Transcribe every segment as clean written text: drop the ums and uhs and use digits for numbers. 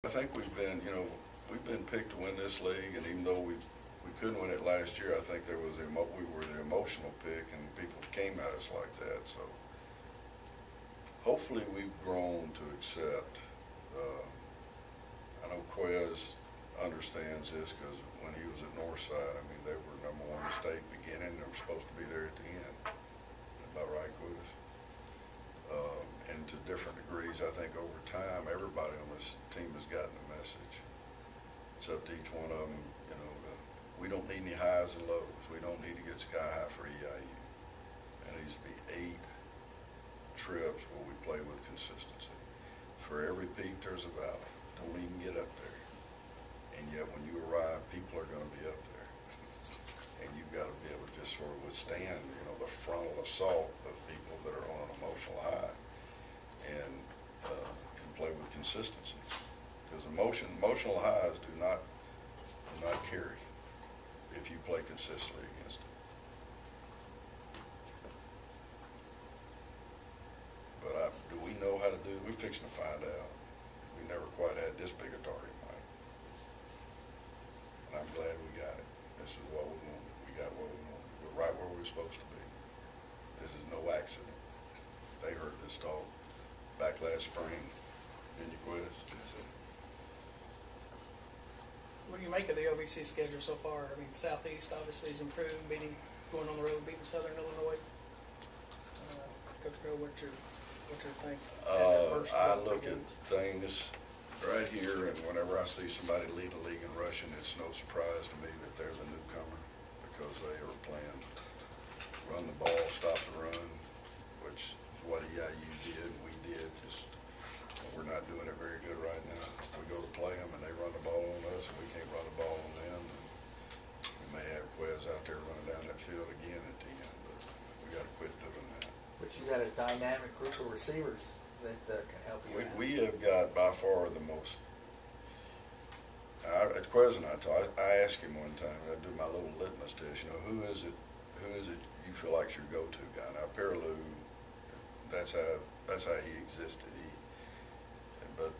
think we've been, we've been picked to win this league, and even though we couldn't win it last year, I think we were the emotional pick, and people came at us like that. So hopefully we've grown to accept. I know Quez understands this because when he was at Northside, I mean, they were #1 in the state beginning. They were supposed to be there at the end. About right, Quez? And to different degrees, I think over time, everybody on this team has gotten the message. It's up to each one of them, we don't need any highs and lows. We don't need to get sky high for EIU. There needs to be 8 trips where we play with consistency. For every peak, there's a valley. Don't even get up there. And yet when you arrive, people are going to be up there. And you've got to be able to just sort of withstand, the frontal assault of people that are on an emotional high and play with consistency. Because emotional highs do not carry if you play consistently against them. But do we know how to do it? We're fixing to find out. We never quite had this big a target, Mike. And I'm glad we got it. This is what we wanted. We got what we wanted. We're right where we're supposed to be. This is no accident. They heard this talk back last spring. Didn't you, Quiz? What do you make of the OVC schedule so far? I mean, Southeast obviously has improved, going on the road, beating Southern Illinois. Coach Crowe, what's your think? I look at things right here, and whenever I see somebody lead a league in rushing, it's no surprise to me that they're the newcomer because they are playing run the ball, stop the run, which is what EIU did, we did. We're not doing it very good right now. We go to play them, and they run the ball on us, and we can't run the ball on them. And we may have Quez out there running down that field again at the end, but we got to quit doing that. But you got a dynamic group of receivers that can help you out. We have got by far the most. Quez and I asked him one time, I do my little litmus test, who is it you feel like your go-to guy? Now, Perilou, that's how he existed. But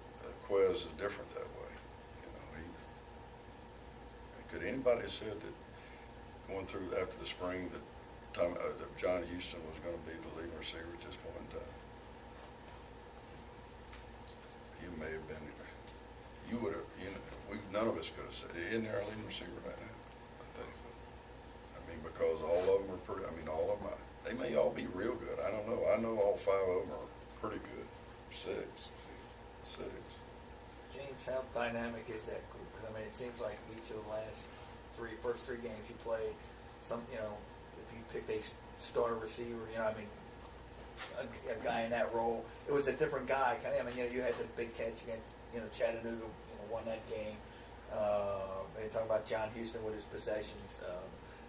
Quez is different that way. Could anybody have said that going through after the spring that John Houston was going to be the leading receiver at this point in time? You may have been. You would have. None of us could have said. Isn't there our leading receiver right now? I think so. I mean, because all of them are pretty. I mean, all of them. They may all be real good. I don't know. I know all 5 of them are pretty good. 6. James, how dynamic is that group? Because, I mean, it seems like each of the first three games you played, if you picked a starter receiver, a guy in that role, it was a different guy. I mean, you had the big catch against, Chattanooga, won that game. You're talking about John Houston with his possessions,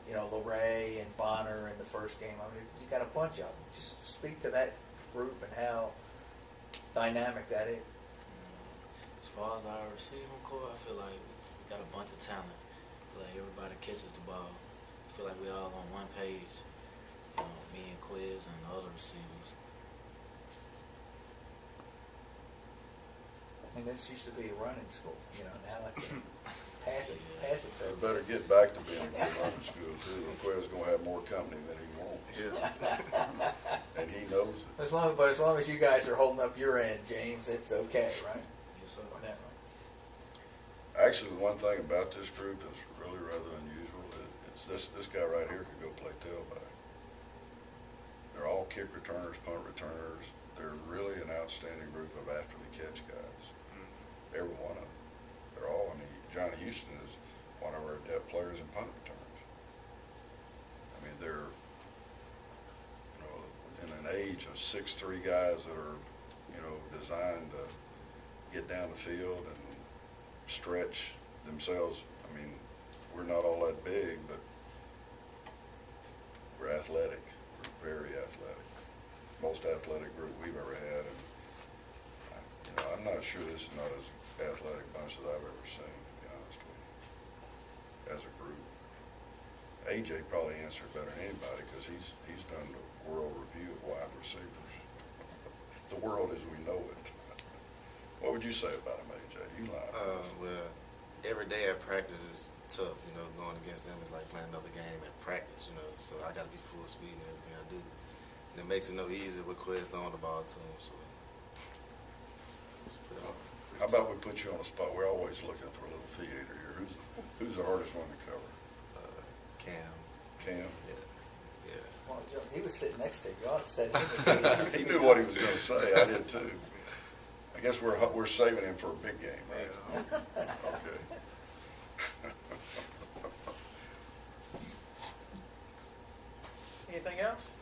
LeRae and Bonner in the first game. I mean, you got a bunch of them. Just speak to that group and how dynamic that is. As far as our receiving core, I feel like we got a bunch of talent. I feel like everybody catches the ball. I feel like we're all on one page. Me and Quiz and the other receivers. And this used to be a running school, now it's a passing We better get back to being a good running school too. Quez is going to have more company than he wants. Yeah. And he knows it. As long as you guys are holding up your end, James, it's okay, right? Yes, sir. Actually, the one thing about this group that's really rather unusual is this guy right here could go play tailback. They're all kick returners, punt returners. They're really an outstanding group of after the catch guys. Every one of them. They're all. I mean, John Houston is one of our depth players in punt returns. I mean, they're in an age of 6'3" guys that are designed to get down the field and stretch themselves. I mean, we're not all that big, but we're athletic. We're very athletic. Most athletic group we've ever had. And I'm not sure this is not as athletic bunch as I've ever seen, to be honest with you, as a group. A.J. probably answered better than anybody because he's done the world review of wide receivers. The world as we know it. What would you say about him, A.J.? You lie. Well, every day at practice is tough, you know, going against them is like playing another game at practice, you know, so I got to be full speed in everything I do. And it makes it no easier with Quez throwing the ball to him, so. How about we put you on the spot? We're always looking for a little theater here. Who's the hardest one to cover? Cam. Cam? Yeah. Well, he was sitting next to you. Y'all said him. He knew what he was going to say. I did too. I guess we're saving him for a big game, right? Okay. Anything else?